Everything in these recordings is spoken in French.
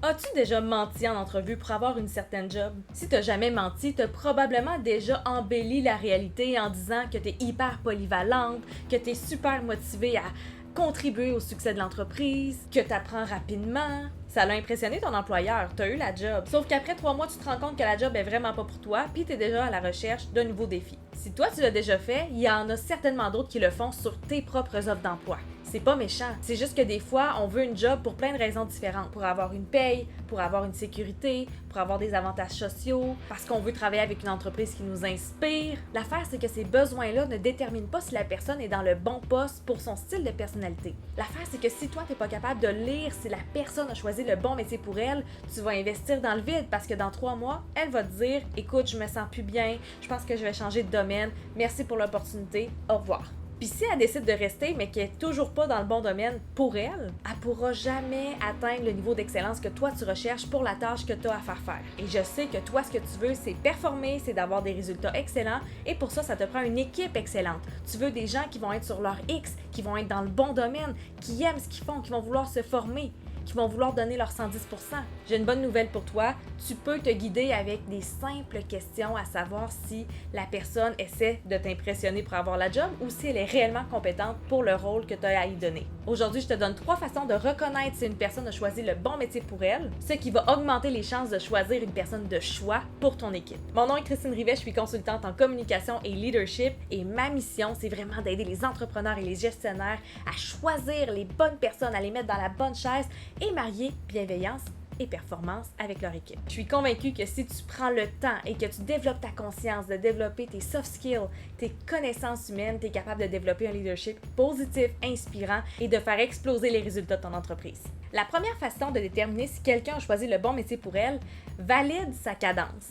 As-tu déjà menti en entrevue pour avoir une certaine job? Si t'as jamais menti, t'as probablement déjà embelli la réalité en disant que t'es hyper polyvalente, que t'es super motivée à contribuer au succès de l'entreprise, que t'apprends rapidement. Ça l'a impressionné ton employeur, t'as eu la job. Sauf qu'après 3 mois, tu te rends compte que la job est vraiment pas pour toi, puis t'es déjà à la recherche d'un nouveau défi. Si toi tu l'as déjà fait, il y en a certainement d'autres qui le font sur tes propres offres d'emploi. C'est pas méchant, c'est juste que des fois, on veut une job pour plein de raisons différentes. Pour avoir une paye, pour avoir une sécurité, pour avoir des avantages sociaux, parce qu'on veut travailler avec une entreprise qui nous inspire. L'affaire, c'est que ces besoins-là ne déterminent pas si la personne est dans le bon poste pour son style de personnalité. L'affaire, c'est que si toi, t'es pas capable de lire si la personne a choisi le bon métier pour elle, tu vas investir dans le vide parce que dans 3 mois, elle va te dire « Écoute, je me sens plus bien, je pense que je vais changer de domaine, merci pour l'opportunité, au revoir ». Puis si elle décide de rester, mais qu'elle n'est toujours pas dans le bon domaine pour elle, elle pourra jamais atteindre le niveau d'excellence que toi tu recherches pour la tâche que tu as à faire. Et je sais que toi, ce que tu veux, c'est performer, c'est d'avoir des résultats excellents, et pour ça, ça te prend une équipe excellente. Tu veux des gens qui vont être sur leur X, qui vont être dans le bon domaine, qui aiment ce qu'ils font, qui vont vouloir se former, qui vont vouloir donner leur 110%. J'ai une bonne nouvelle pour toi, tu peux te guider avec des simples questions à savoir si la personne essaie de t'impressionner pour avoir la job ou si elle est réellement compétente pour le rôle que tu as à y donner. Aujourd'hui, je te donne 3 façons de reconnaître si une personne a choisi le bon métier pour elle, ce qui va augmenter les chances de choisir une personne de choix pour ton équipe. Mon nom est Christine Rivet, je suis consultante en communication et leadership et ma mission, c'est vraiment d'aider les entrepreneurs et les gestionnaires à choisir les bonnes personnes, à les mettre dans la bonne chaise et marier bienveillance et performance avec leur équipe. Je suis convaincue que si tu prends le temps et que tu développes ta conscience, de développer tes soft skills, tes connaissances humaines, tu es capable de développer un leadership positif, inspirant et de faire exploser les résultats de ton entreprise. La première façon de déterminer si quelqu'un a choisi le bon métier pour elle, valide sa cadence.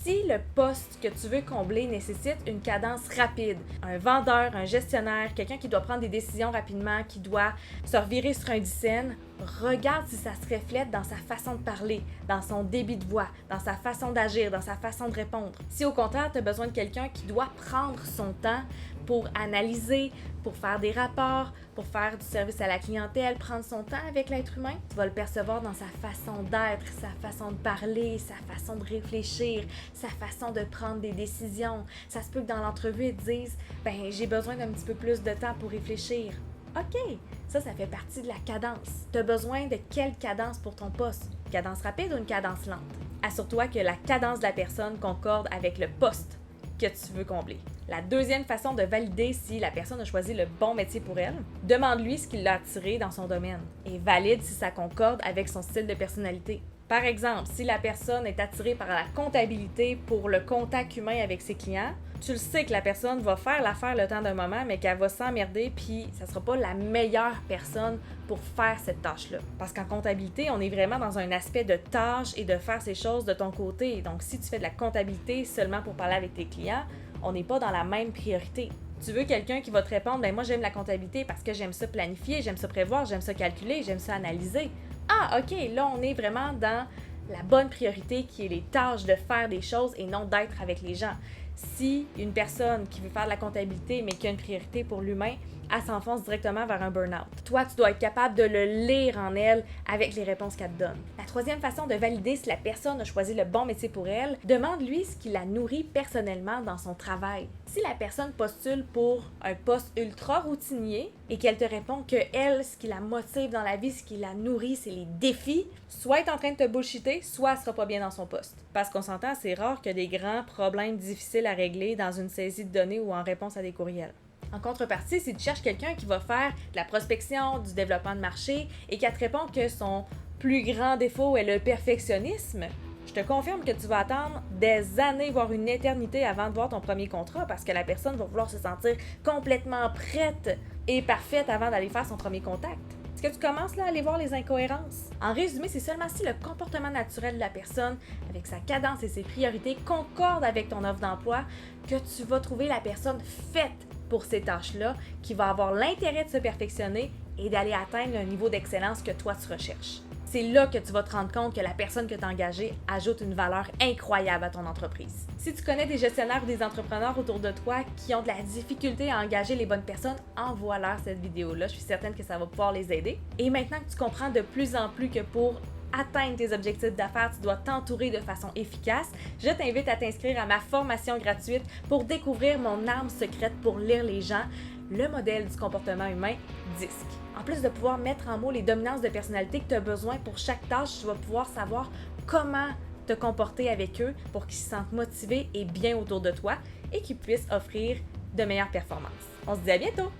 Si le poste que tu veux combler nécessite une cadence rapide, un vendeur, un gestionnaire, quelqu'un qui doit prendre des décisions rapidement, qui doit se revirer sur un dixaine, regarde si ça se reflète dans sa façon de parler, dans son débit de voix, dans sa façon d'agir, dans sa façon de répondre. Si au contraire, tu as besoin de quelqu'un qui doit prendre son temps pour analyser, pour faire des rapports, pour faire du service à la clientèle, prendre son temps avec l'être humain, tu vas le percevoir dans sa façon d'être, sa façon de parler, sa façon de réfléchir, sa façon de prendre des décisions. Ça se peut que dans l'entrevue, ils te disent « Ben, j'ai besoin d'un petit peu plus de temps pour réfléchir. » OK, ça fait partie de la cadence. Tu as besoin de quelle cadence pour ton poste? Une cadence rapide ou une cadence lente? Assure-toi que la cadence de la personne concorde avec le poste que tu veux combler. La deuxième façon de valider si la personne a choisi le bon métier pour elle, demande-lui ce qui l'a attiré dans son domaine et valide si ça concorde avec son style de personnalité. Par exemple, si la personne est attirée par la comptabilité pour le contact humain avec ses clients, tu le sais que la personne va faire l'affaire le temps d'un moment, mais qu'elle va s'emmerder, puis ça sera pas la meilleure personne pour faire cette tâche-là. Parce qu'en comptabilité, on est vraiment dans un aspect de tâche et de faire ces choses de ton côté. Donc, si tu fais de la comptabilité seulement pour parler avec tes clients, on n'est pas dans la même priorité. Tu veux quelqu'un qui va te répondre « Ben moi, j'aime la comptabilité parce que j'aime ça planifier, j'aime ça prévoir, j'aime ça calculer, j'aime ça analyser. » Ah, OK, là, on est vraiment dans la bonne priorité qui est les tâches de faire des choses et non d'être avec les gens. Si une personne qui veut faire de la comptabilité mais qui a une priorité pour l'humain, elle s'enfonce directement vers un burn-out. Toi, tu dois être capable de le lire en elle avec les réponses qu'elle te donne. La troisième façon de valider si la personne a choisi le bon métier pour elle, demande-lui ce qui la nourrit personnellement dans son travail. Si la personne postule pour un poste ultra routinier et qu'elle te répond que elle, ce qui la motive dans la vie, ce qui la nourrit, c'est les défis, soit elle est en train de te bullshiter, soit elle sera pas bien dans son poste. Parce qu'on s'entend, c'est rare qu'il y ait des grands problèmes difficiles à régler dans une saisie de données ou en réponse à des courriels. En contrepartie, si tu cherches quelqu'un qui va faire de la prospection, du développement de marché et qui te répond que son plus grand défaut est le perfectionnisme, je te confirme que tu vas attendre des années, voire une éternité avant de voir ton premier contrat parce que la personne va vouloir se sentir complètement prête et parfaite avant d'aller faire son premier contact. Est-ce que tu commences là à aller voir les incohérences? En résumé, c'est seulement si le comportement naturel de la personne, avec sa cadence et ses priorités, concorde avec ton offre d'emploi que tu vas trouver la personne faite pour ces tâches-là, qui va avoir l'intérêt de se perfectionner et d'aller atteindre un niveau d'excellence que toi tu recherches. C'est là que tu vas te rendre compte que la personne que tu as engagée ajoute une valeur incroyable à ton entreprise. Si tu connais des gestionnaires ou des entrepreneurs autour de toi qui ont de la difficulté à engager les bonnes personnes, envoie-leur cette vidéo-là. Je suis certaine que ça va pouvoir les aider. Et maintenant que tu comprends de plus en plus que pour atteindre tes objectifs d'affaires, tu dois t'entourer de façon efficace, je t'invite à t'inscrire à ma formation gratuite pour découvrir mon arme secrète pour lire les gens, le modèle du comportement humain, DISC. En plus de pouvoir mettre en mots les dominances de personnalité que tu as besoin pour chaque tâche, tu vas pouvoir savoir comment te comporter avec eux pour qu'ils se sentent motivés et bien autour de toi et qu'ils puissent offrir de meilleures performances. On se dit à bientôt!